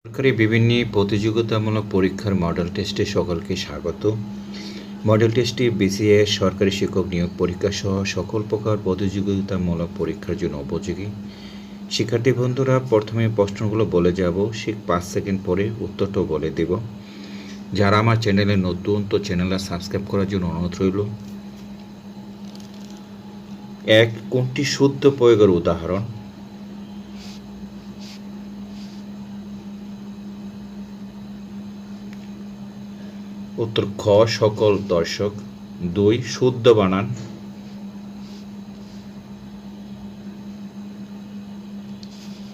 সরকারি বিভিন্ন প্রতিযোগিতামূলক পরীক্ষার মডেল টেস্টে সকলকে স্বাগত। মডেল টেস্টটি বিসিএস সরকারি শিক্ষক নিয়োগ পরীক্ষা সহ সকল প্রকার প্রতিযোগিতামূলক পরীক্ষার জন্য উপযোগী। শিক্ষার্থী বন্ধুরা, প্রথমে প্রশ্নগুলো বলে যাব, 5 সেকেন্ড পরে উত্তরটাও বলে দেব। যারা আমার চ্যানেলে নতুন, তো চ্যানেলটা সাবস্ক্রাইব করার জন্য অনুরোধ রইল। 1. কোনটি শুদ্ধ প্রয়োগের উদাহরণ? উত্তর খ, সকল দর্শক। 2. শুদ্ধ বানান।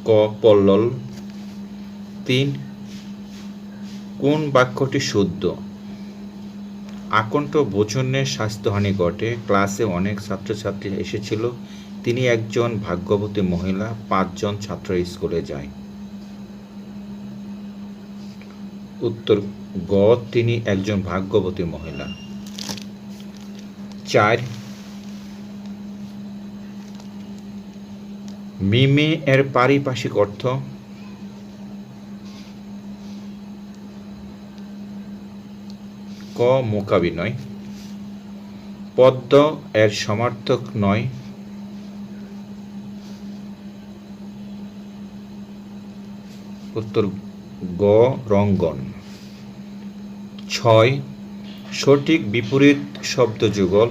ক, পল্লল। 3. কোন বাক্যটি শুদ্ধ? আকণ্ঠ ভোজনের স্বাস্থ্যহানি ঘটে, ক্লাসে অনেক ছাত্রছাত্রী এসেছিল, তিনি একজন ভাগ্যবতী মহিলা, 5 জন ছাত্র স্কুলে যায়। উত্তর গ, তিনি একজন ভাগ্যবতী মহিলা। 4. মিমে এর পারিভাষিক অর্থ? ক, মূকাভিনয়। পদ্ম এর সমার্থক নয়? উত্তর গ, রঙ্গন। 6. সঠিক বিপরীত শব্দ যুগল?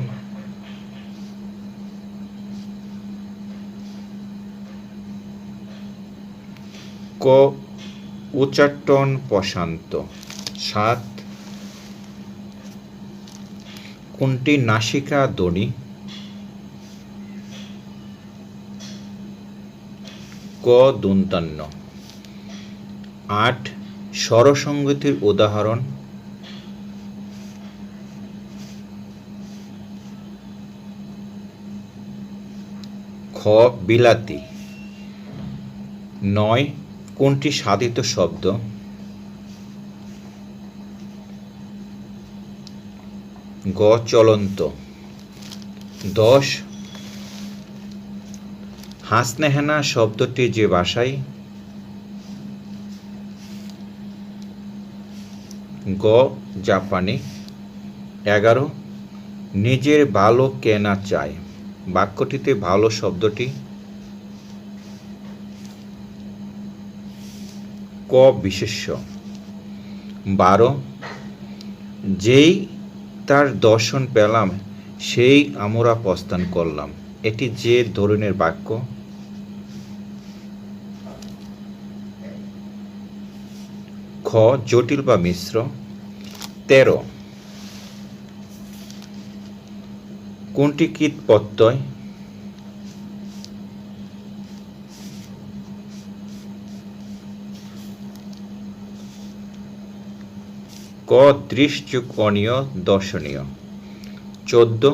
ক, উচ্চাটন প্রশান্ত। 7. কোনটি নাসিকা ধ্বনি? ক, দন্তান্ন। 8. স্বরসঙ্গতির উদাহরণ? খ, বিলাতি। 9. কোনটি সাধিত শব্দ? গ, চলন্ত। 10. হাসনেহেনা শব্দটি যে ভাষায়? গ, জাপানি। 11. নিজের ভালো কে না চায়, বাক্যটিতে ভালো শব্দটি? ক, বিশেষ্য। 12. যেই তার দর্শন পেলাম, সেই আমরা প্রস্থান করলাম, এটি যে ধরনের বাক্য? খ, জটিল বা মিশ্র। 13. কোনটি কীট প্রত্যয়? ক, দৃশ্যকণীয় দর্শনীয়। 14.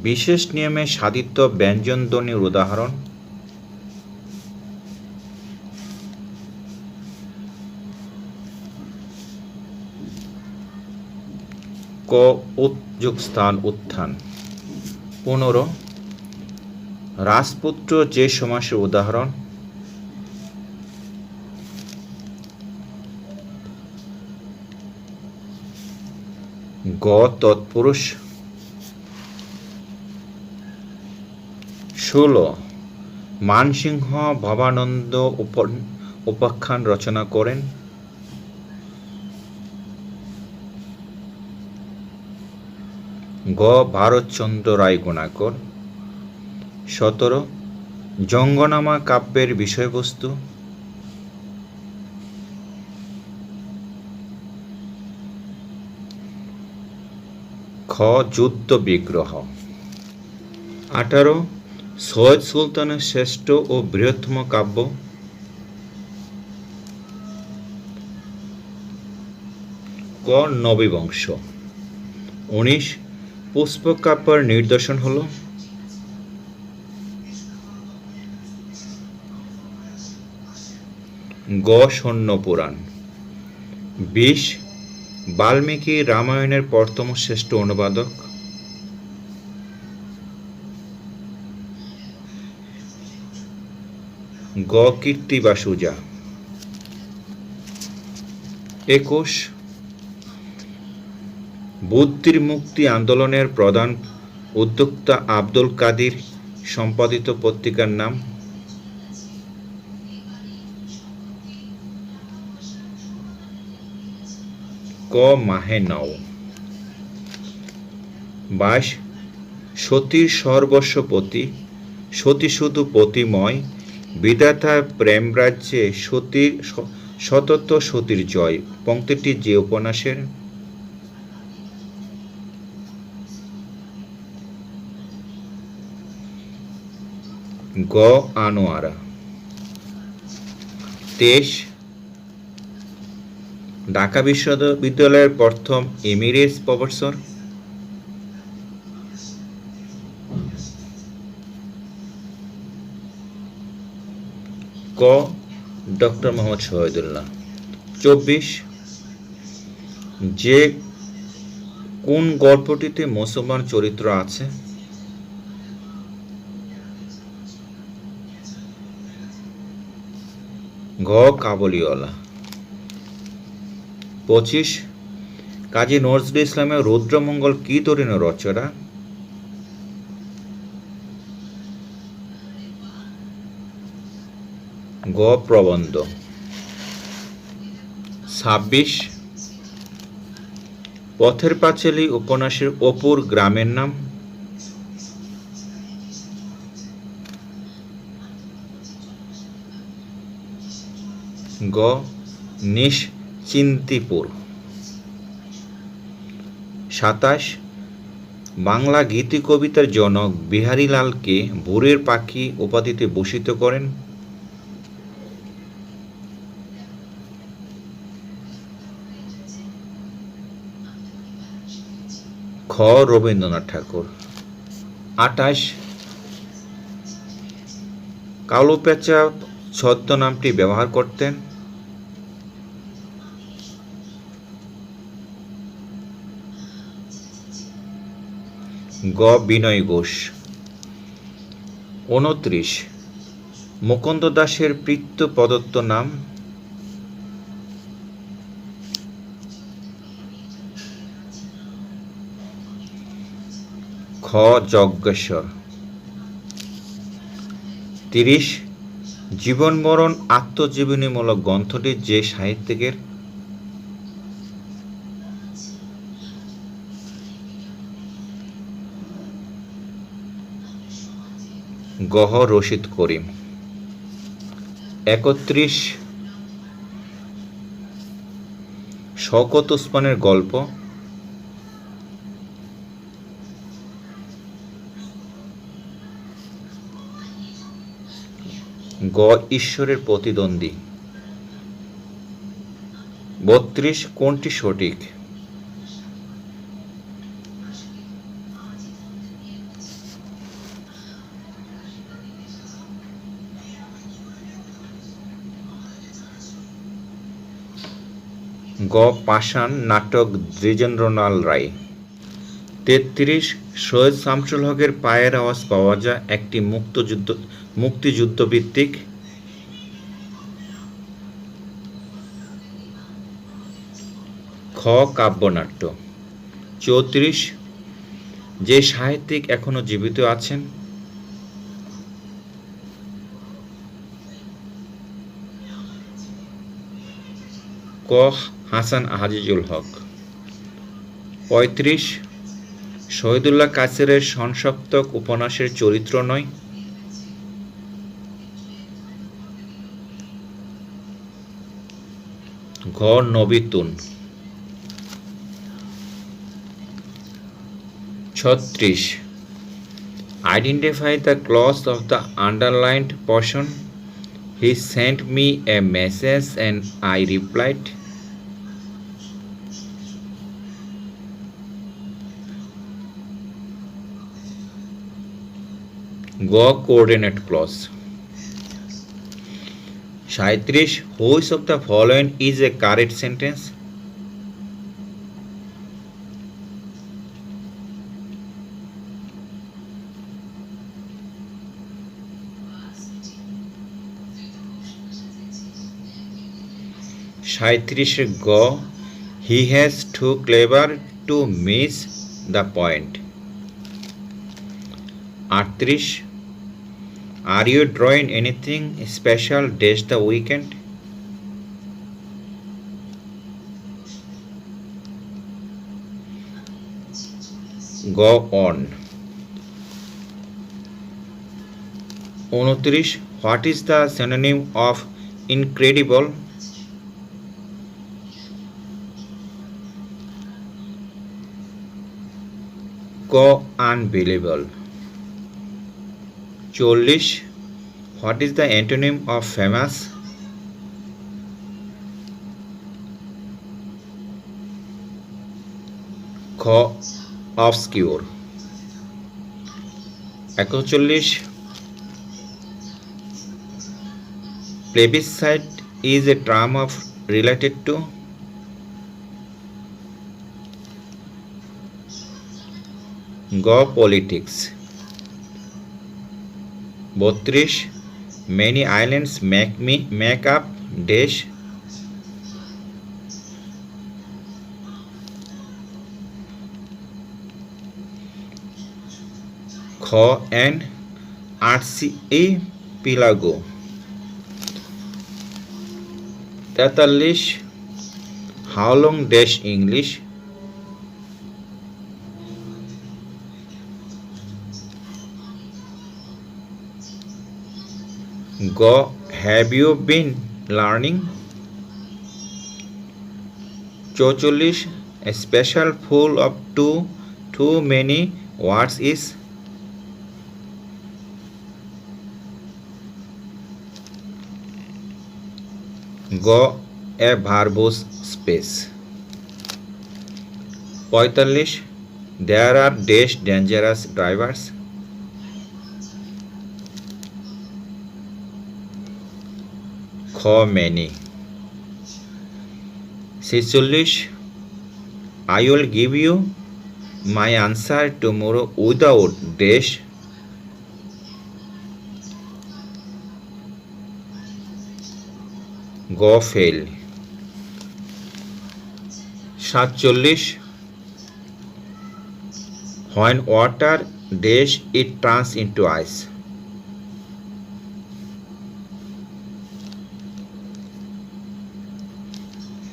বিশেষ নিয়মে সাধিত ব্যঞ্জনধ্বনির উদাহরণ? ক, উৎযোগস্থান উত্থান। 15. রাজপুত্র যে সমাসের উদাহরণ? গ, তৎপুরুষ। 16. মানসিংহ ভবানন্দ উপাখ্যান রচনা করেন? গ, ভারতচন্দ্র রায় গুণাকর। 17. জঙ্গনামা কাব্যের বিষয়বস্তু? খ, যুদ্ধ বিগ্রহ। 18. সৈয়দ সুলতানের শ্রেষ্ঠ ও বৃহত্তম কাব্য? ক, নবীবংশ। 19. পুষ্পকাব্যের নিদর্শন হল? গ, শূন্য পুরাণ। 20. বাল্মীকি রামায়ণের প্রথম শ্রেষ্ঠ অনুবাদক? গ, কীর্তি বা সুজা। 21 বুদ্ধির মুক্তি আন্দোলনের প্রধান উদ্যোক্তা আব্দুল কাদির সম্পাদিত পত্রিকার নাম? ক মাহে নও। 22 সতীর সর্বস্বপতি, সতী শুধু পতিময়, বিধাতার প্রেম রাজ্যে সতীর সতত সতীর জয় পংক্তিটি যে উপন্যাসের? গ আনোয়ারা। 23 ঢাকা বিশ্ববিদ্যালয়ের প্রথম এমিরেটস প্রফেসর? ক ডক্টর মোহাম্মদ শহীদুল্লাহ। 24 যে কোন গল্পটিতে মুসলমান চরিত্র আছে? ঘ কাবুলিওয়ালা। 25 কাজী নজরুল ইসলামের রুদ্রমঙ্গল কি ধরনের রচনা? গ প্রবন্ধ। 26 পথের পাঁচালী উপন্যাসের অপুর গ্রামের নাম? গ নিশ্চিন্তিপুর। 27 বাংলা গীতি কবিতার জনক বিহারীলালকে ভোরের পাখি উপাধিতে ভূষিত করেন? খ রবীন্দ্রনাথ ঠাকুর। 28 কালো পেঁচা ছদ্মনামটি ব্যবহার করতেন? গ বিনয় ঘোষ। 29 মুকুন্দ দাসের পিতৃ প্রদত্ত নাম? খ যজ্ঞেশ্বর। 30 জীবন মরণ আত্মজীবনীমূলক গ্রন্থটি যে সাহিত্যিকের? গহ রশিদ করিম। 31 শওকত ওসমানের গল্প? গ ঈশ্বরের প্রতিদ্বন্দ্বী। 32 কোনটি সঠিক? গ পাষাণ নাটক দ্বিজেন্দ্রলাল রায়। 33 সৈয়দ শামসুল হকের পায়ের আওয়াজ পাওয়া যায় একটি মুক্তিযুদ্ধভিত্তিক? খ কাব্যনাট্য। 34 যে সাহিত্যিক এখনো জীবিত আছেন? ক হাসান আজিজুল হক। 35 শহীদুল্লাহ কাসেরের সংসপ্তক উপন্যাসের চরিত্র নয়? ঘ Nabitun. 36 identify the clause of the underlined portion. He sent me a message and I replied. গ coordinate clause. 37 Which of the following is a correct sentence? 37 গ he has too clever to miss the point. 38 are you drawing anything special days the weekend. go on। 29 what is the synonym of incredible। go unbelievable। 40 what is the antonym of famous। খ obscure। 41 plebiscite is a term of related to। go politics। 32 many islands make up dash। খ an archipelago। 43 how long dash English। go have you been learning। 44 a special full of too many words is। go a verbose space। 45 there are dash dangerous drivers। খ many। 46 I will give you my answer tomorrow without dash। go fail। 47 when water dash it turns into ice।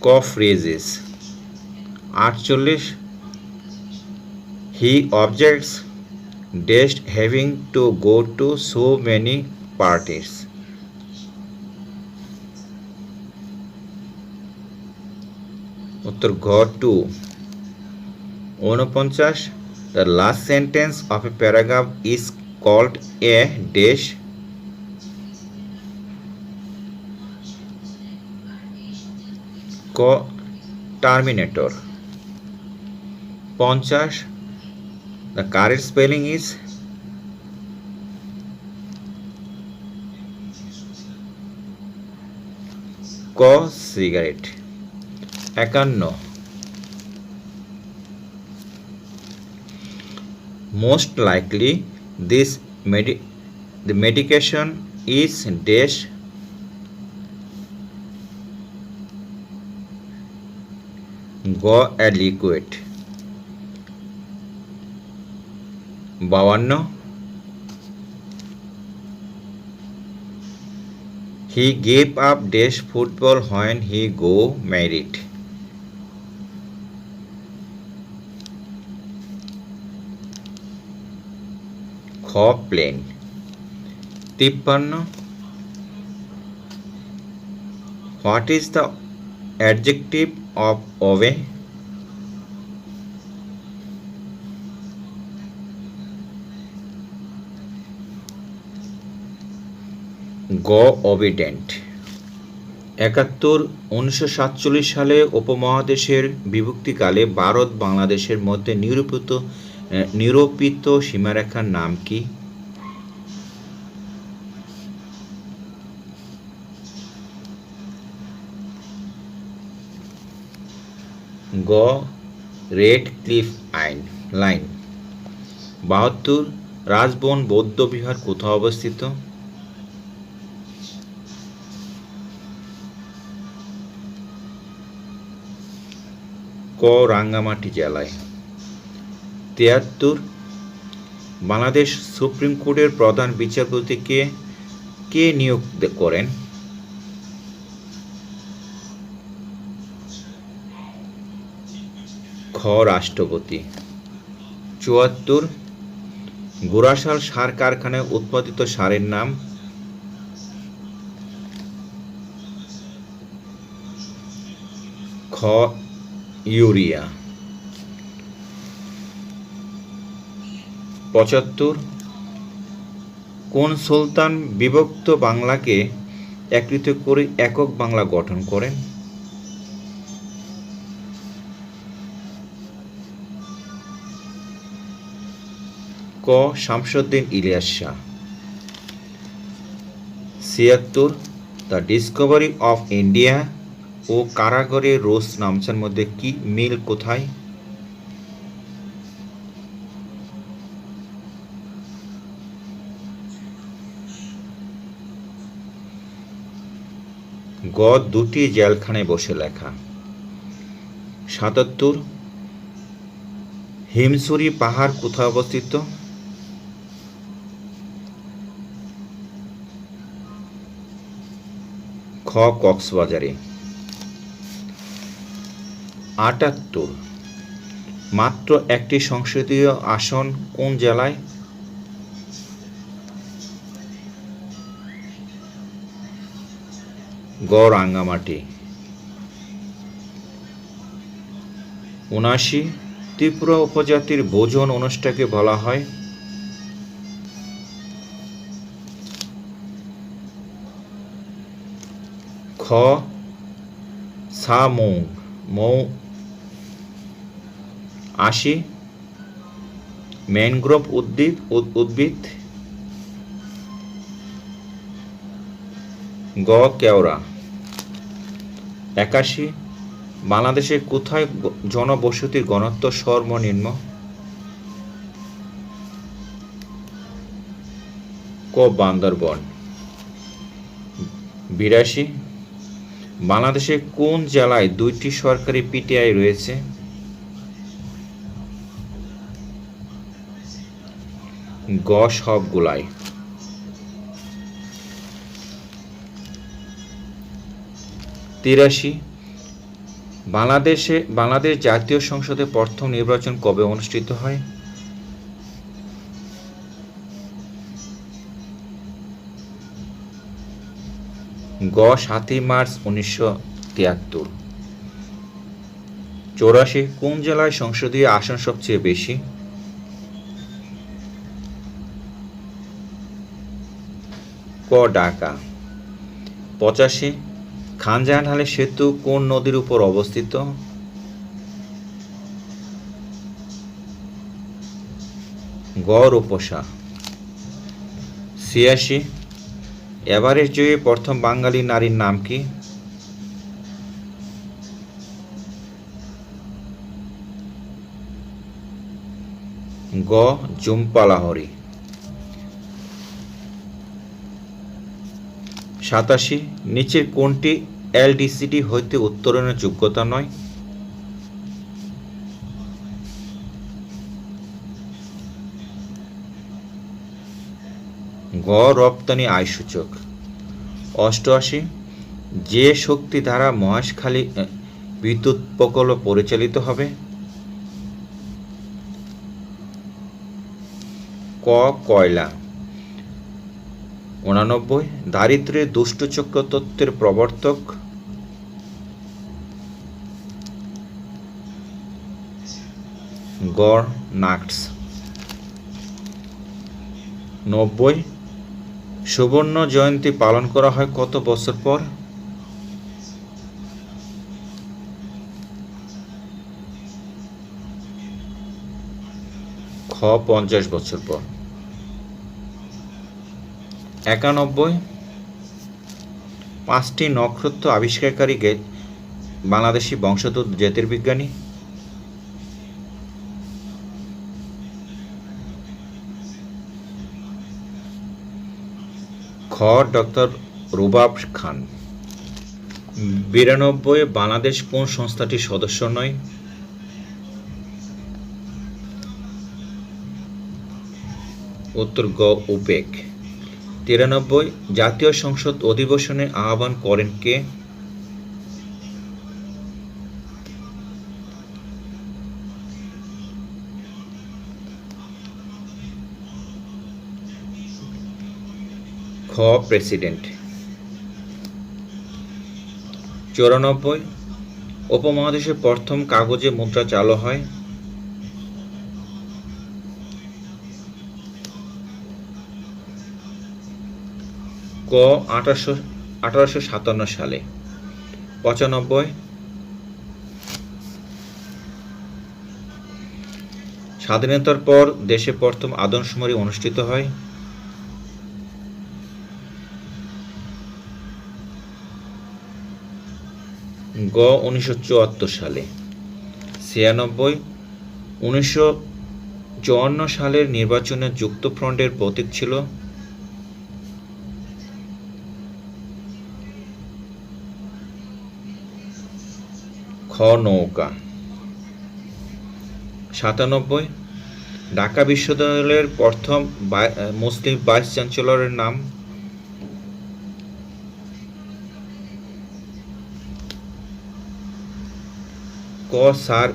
go freezes। 48 he objects dash having to go to so many parties। উত্তর ঘ two. 49 the last sentence of a paragraph is called a dash। ক terminator। 50 the correct spelling is। ক cigarette। 51 most likely the medication is dash। go a liquid। 52 he gave up dash football when he go married। খ plane. 53 what is the adjective of obey। go obedient। 71 1947 সালে উপমহাদেশের বিভক্তিকালে ভারত বাংলাদেশের মধ্যে নিরূপিত সীমারেখার নাম কি। গ রেড ক্লিফ লাইন। 72 রাজবন বৌদ্ধবিহার কোথায় অবস্থিত। ক রাঙ্গামাটি জেলায়। 73 বাংলাদেশ সুপ্রিম কোর্টের প্রধান বিচারপতিকে কে নিয়োগ করেন? খ রাষ্ট্রপতি। 74 গোরাশাল সার কারখানায় উৎপাদিত সারের নাম? খ ইউরিয়া। 75 কোন সুলতান বিভক্ত বাংলাকে একত্রিত করে একক বাংলা গঠন করেন? ক Shamsuddin Ilyas Shah. 76 the discovery of India ও কারাগারে রোজ নামচার মধ্যে কি মিল কোথায়? গ দুটি জেলখানায় বসে লেখা। 77 হিমছড়ি পাহাড় কোথায় অবস্থিত? খ কক্সবাজারে। 78 মাত্র একটি সংসদীয় আসন কোন জেলায়? গ রাঙ্গামাটি। 79 ত্রিপুরা উপজাতির ভোজন অনুষ্ঠানকে বলা হয়? খ সা মৌ মৌ। 80 ম্যানগ্রোভ উদ্ভিদ? গ কেওড়া। 81 বাংলাদেশের কোথায় জনবসতির ঘনত্ব সর্বনিম্ন? ক বান্দরবন। 82 বাংলাদেশের কোন জেলায় 2টি সরকারি পিটিআই রয়েছে? গ সবগুলাই। 83 বাংলাদেশ জাতীয় সংসদে প্রথম নির্বাচন কবে অনুষ্ঠিত হয়? গ 7 মার্চ 1973। 84 কোন জেলায় সংসদীয় আসন সবচেয়ে বেশি? ক ঢাকা। 85 খানজাহান সেতু কোন নদীর উপর অবস্থিত? গ রূপসা। 86 এভারেস্ট জয়ী প্রথম বাঙালি নারীর নাম কি? গ ঝুম্পা লাহিড়ী। 87 নিচের কোনটি এলডিসিটি হইতে উত্তরণের যোগ্যতা নয়? গ রপ্তানি আয় সূচক। 88 যে শক্তি দ্বারা মহেশখালী বিদ্যুৎ প্রকল্প পরিচালিত হবে? ক কয়লা। 89 দারিদ্র্যের দুষ্টচক্র তত্ত্বের প্রবর্তক? গ নাক্স। 90 সুবর্ণ জয়ন্তী পালন করা হয় কত বছর পর? খ 50 বছর পর। 91 5টি নক্ষত্র আবিষ্কারকারী বাংলাদেশি বংশোদ্ভূত জ্যোতির্বিজ্ঞানী? খ ডক্টর রুবাব খান। 92 বাংলাদেশ কোন সংস্থাটির সদস্য নয়? উত্তর গ উবেক। 93 জাতীয় সংসদ অধিবেশনে আহ্বান করেন কে? খ প্রেসিডেন্ট। 94 উপমহাদেশে প্রথম কাগজে মুদ্রা চালু হয়? ক 1857 সালে। 95 স্বাধীনতার পর দেশে প্রথম আদমশুমারি অনুষ্ঠিত হয়? গ 1974 সালে। 96 1954 সালের নির্বাচনে যুক্তফ্রন্টের প্রতীক ছিল? খ নৌকা। 97 ঢাকা বিশ্ববিদ্যালয়ের প্রথম মুসলিম ভাইস চ্যান্সেলরের নাম? ক স্যার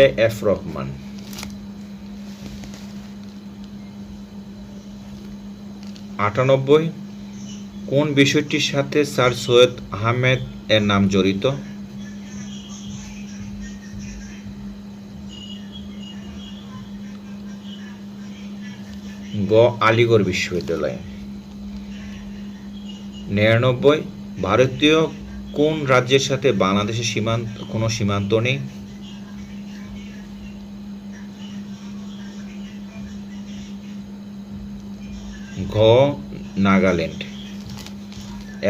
এ.এফ রহমান। 98 কোন বিষয়টির সাথে স্যার সৈয়দ আহমেদ এর নাম জড়িত? গ আলিগড় বিশ্ববিদ্যালয়। 99 ভারতীয় কোন রাজ্যের সাথে বাংলাদেশের কোনো সীমান্ত নেই? ঘ নাগাল্যান্ড।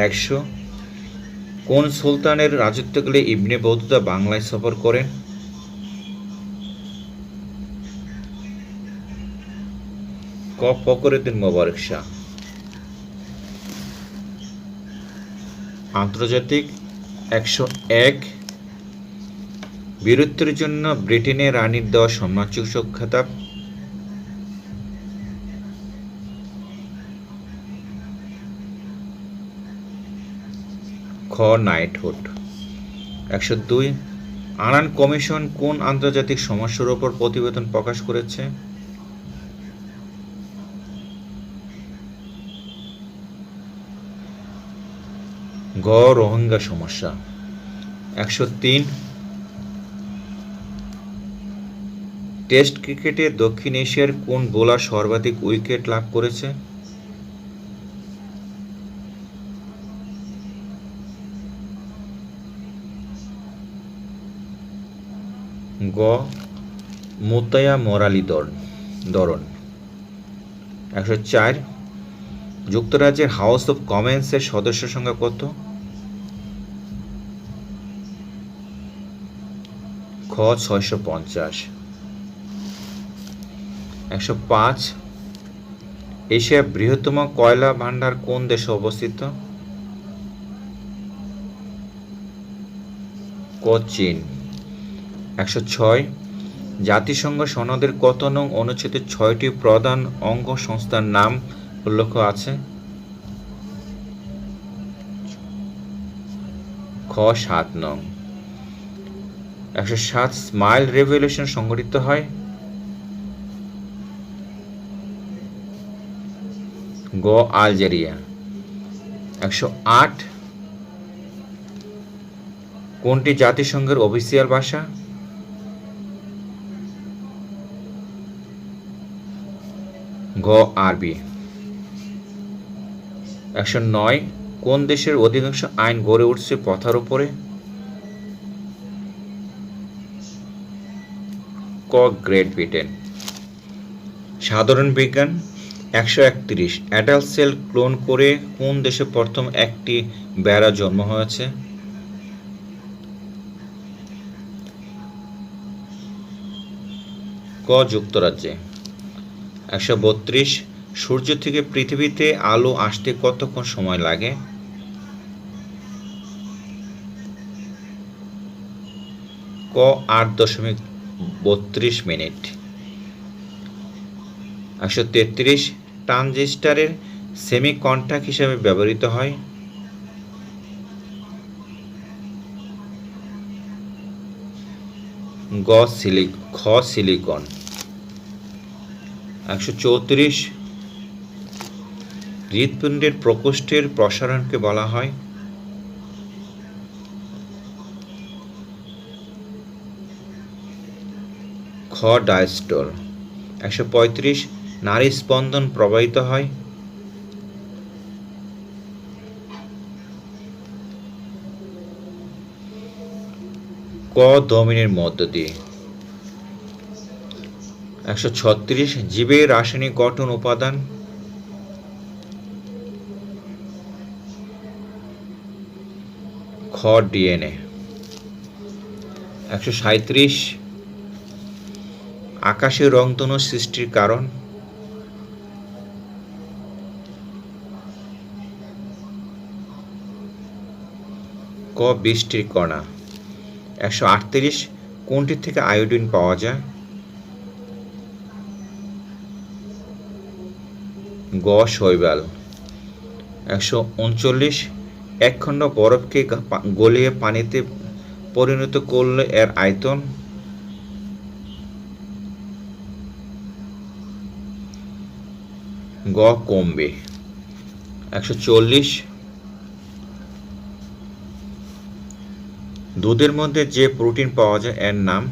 100 কোন সুলতানের রাজত্বকালে ইবনে বতুতা বাংলায় সফর করেন? ক ফখরুদ্দীন মোবারক শাহ। আন্তর্জাতিক 101 বীরত্বের জন্য ব্রিটেনের রানীর দেওয়া সম্মানসূচক খেতাব? খ নাইটহুড। 102 আনান কমিশন কোন আন্তর্জাতিক সমস্যার উপর প্রতিবেদন প্রকাশ করেছে? গ রোহিঙ্গা সমস্যা। 103 টেস্ট ক্রিকেটে দক্ষিণ এশিয়ার কোন বোলার সর্বাধিক উইকেট লাভ করেছে? গ মুতায়া মুরালীধরন। 104 যুক্তরাজ্যের হাউস অব কমন্সের সদস্য সংখ্যা কত? খ 650। 105 এশিয়ার বৃহত্তম কয়লা ভান্ডার কোন দেশে অবস্থিত? ক চীন। 106 জাতিসংঘ সনদের কত নং অনুচ্ছেদে 6টি প্রধান অঙ্গ সংস্থার নাম উল্লেখ আছে? খ 7 নং। 107 স্মাইল রেভলিউশন সংঘটিত হয়? গ আলজেরিয়া। 108 কোনটি জাতিসংঘের অফিসিয়াল ভাষা? গ আরবি। 109 কোন দেশের অধিকাংশ আইন গড়ে উঠছে প্রথার উপরে? ক গ্রেট ব্রিটেন। সাধারণ বিজ্ঞান। 131 অ্যাডাল্ট সেল ক্লোন করে কোন দেশে প্রথম একটি বেড়া জন্ম হয়েছে? ক যুক্তরাজ্যে। 132 সূর্য থেকে পৃথিবীতে আলো আসতে কতক্ষণ সময় লাগে? ক 8.32 মিনিট। 133 ট্রানজিস্টরের সেমি কন্ডাক্টর হিসেবে ব্যবহৃত হয়? খ সিলিকন। 134 হৃৎপিণ্ডের প্রকোষ্ঠের প্রসারণকে বলা হয়? খ ডায়াস্টল। 135 নাড়ী স্পন্দন প্রবাহিত হয়? ক ধমনীর মধ্য দিয়ে। 136 জীবের রাসায়নিক গঠন উপাদান? খ ডিএনএ। 137 আকাশে রংধনু সৃষ্টির কারণ? ক বৃষ্টির কণা। 138 কোনটি থেকে আয়োডিন পাওয়া যায়? গ শৈবাল। 139 এক খণ্ড বরফকে গলিয়ে পানিতে পরিণত করলে এর আয়তন? গ কমবে। 140 দুধের মধ্যে যে প্রোটিন পাওয়া যায় এর নাম?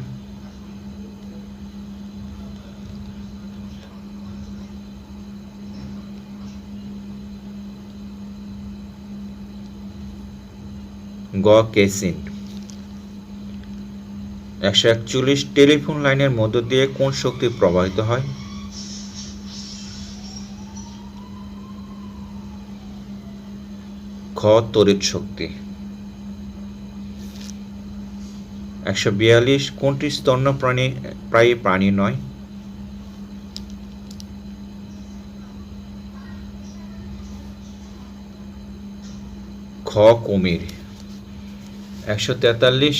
গ কেসিন। 141 টেলিফোন লাইনের মধ্য দিয়ে কোন শক্তি প্রবাহিত হয়? খ তড়িৎ শক্তি। 142 কোনটি স্তন্যপ্রায়ী প্রাণী নয়? খ কুমির। 143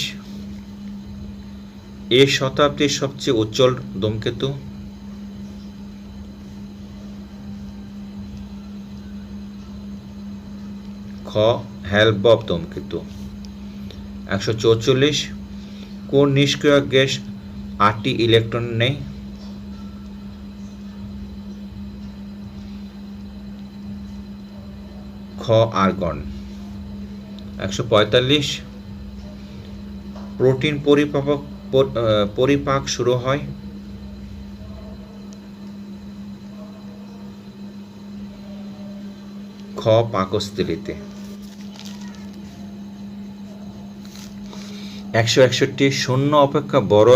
এ শতাব্দীর সবচেয়ে উজ্জ্বল ধূমকেতু? খ হ্যালবব ধূমকেতু। 144 কোন নিষ্ক্রিয় গ্যাস 8টি ইলেকট্রন নেয়? খ আর্গন। 145 প্রোটিন পরিপাক শুরু হয়? খ পাকস্থলীতে। 161 শূন্য অপেক্ষা বড়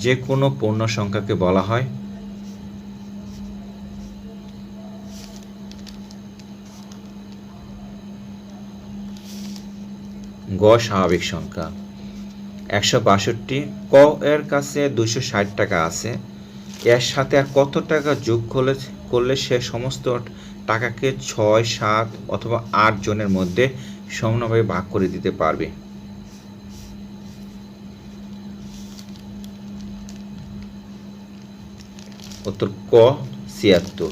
যে কোনো পূর্ণ সংখ্যাকে বলা হয়? গ স্বাভাবিক সংখ্যা। 162 ক এর কাছে 260 টাকা আছে, এর সাথে আর কত টাকা যোগ করলে সে সমস্ত টাকাকে 6, 7 অথবা 8 জনের মধ্যে সমানভাবে ভাগ করে দিতে পারবে? উত্তর ক 76।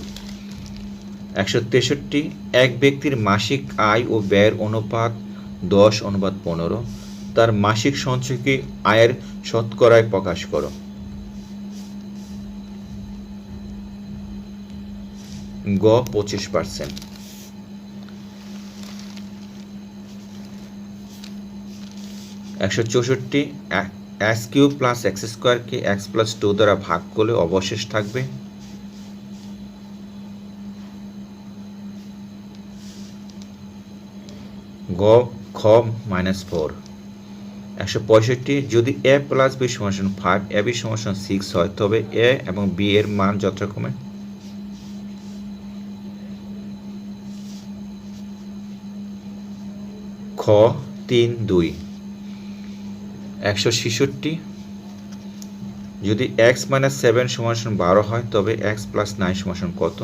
163 এক ব্যক্তির মাসিক আয় ও ব্যয়ের অনুপাত 10:15, তার মাসিক সঞ্চয়কে আয়ের শতকরায় প্রকাশ করো। গ 25%। 164 x³ + x² কে x+2 দ্বারা ভাগ করলে অবশেষ থাকবে? গ খ -4। 165 যদি a + b = 5, ab = 6 হয় তবে a এবং b এর মান যথাক্রমে? খ 3, 2। 166 যদি x - 7 = 12 হয় তবে x + 9 = কত?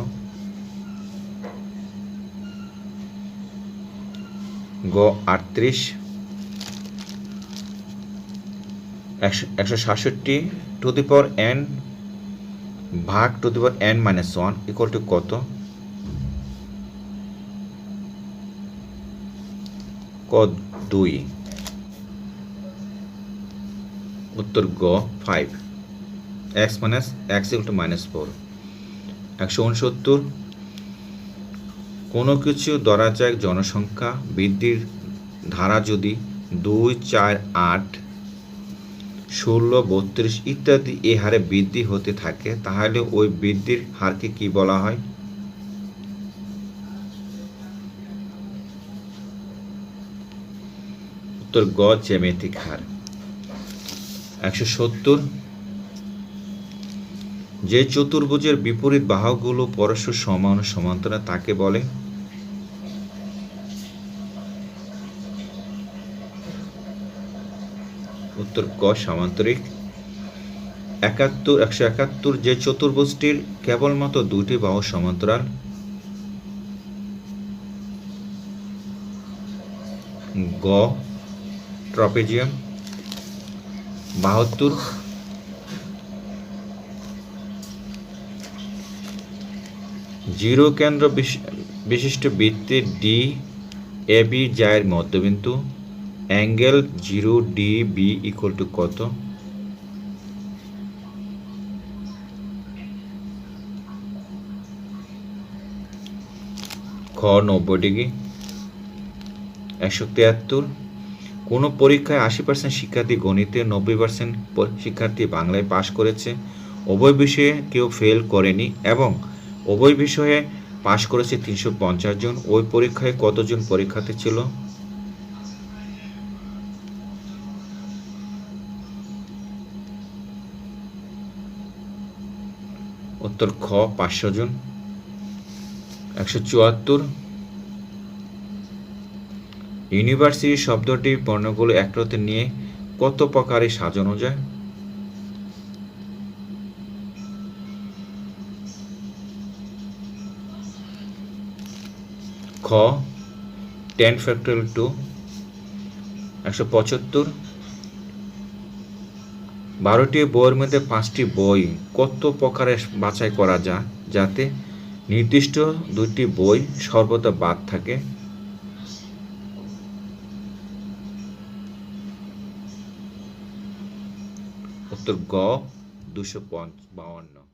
গ 38। 167 টু দি পাওয়ার n ভাগ to the power n-1 equal to কত? ক 2। উত্তর গ 5। x minus x equal to -4। 169। কোনো কিছু ধরা যাক জনসংখ্যা বৃদ্ধির ধারা যদি 2, 4, 8, 16, 32 ইত্যাদি এই হারে বৃদ্ধি হতে থাকে তাহলে ওই বৃদ্ধির হারকে কি বলা হয়? উত্তর গ জ্যামিতিক হার। 170। যে চতুর্ভুজের বিপরীত বাহুগুলো পরস্পর সমান ও সমান্তরাল তাকে বলে? উত্তর ক সামান্তরিক। 171। যে চতুর্ভুজটির কেবলমাত্র দুটি বাহু সমান্তরাল? গ ট্রাপিজিয়াম। 72। জিরো কেন্দ্র বিশিষ্ট বৃত্তের ডি এ বি জায়ের মধ্যবিন্দু অ্যাঙ্গেল 0DB ইকুয়াল টু কত? খ 90 ডিগ্রি। 173। কোনো পরীক্ষায় 80% শিক্ষার্থী গণিতে, 90% শিক্ষার্থী বাংলায় পাশ করেছে, উভয় বিষয়ে কেউ ফেল করেনি এবং উভয় বিষয়ে পাশ করেছে 350 জন। ওই পরীক্ষায় কতজন পরীক্ষার্থী ছিল? উত্তর খ 500 জন। 174। ইউনিভার্সিটি শব্দটির বর্ণগুলো একত্রে নিয়ে কত প্রকারে সাজানো যায়? খ 10 ফ্যাক্টরিয়াল 2। 175। 12টি বইয়ের মধ্যে 5টি বই কত প্রকারে বাছাই করা যায় যাতে নির্দিষ্ট 2টি বই সর্বদা বাদ থাকে? উত্তর গ 252।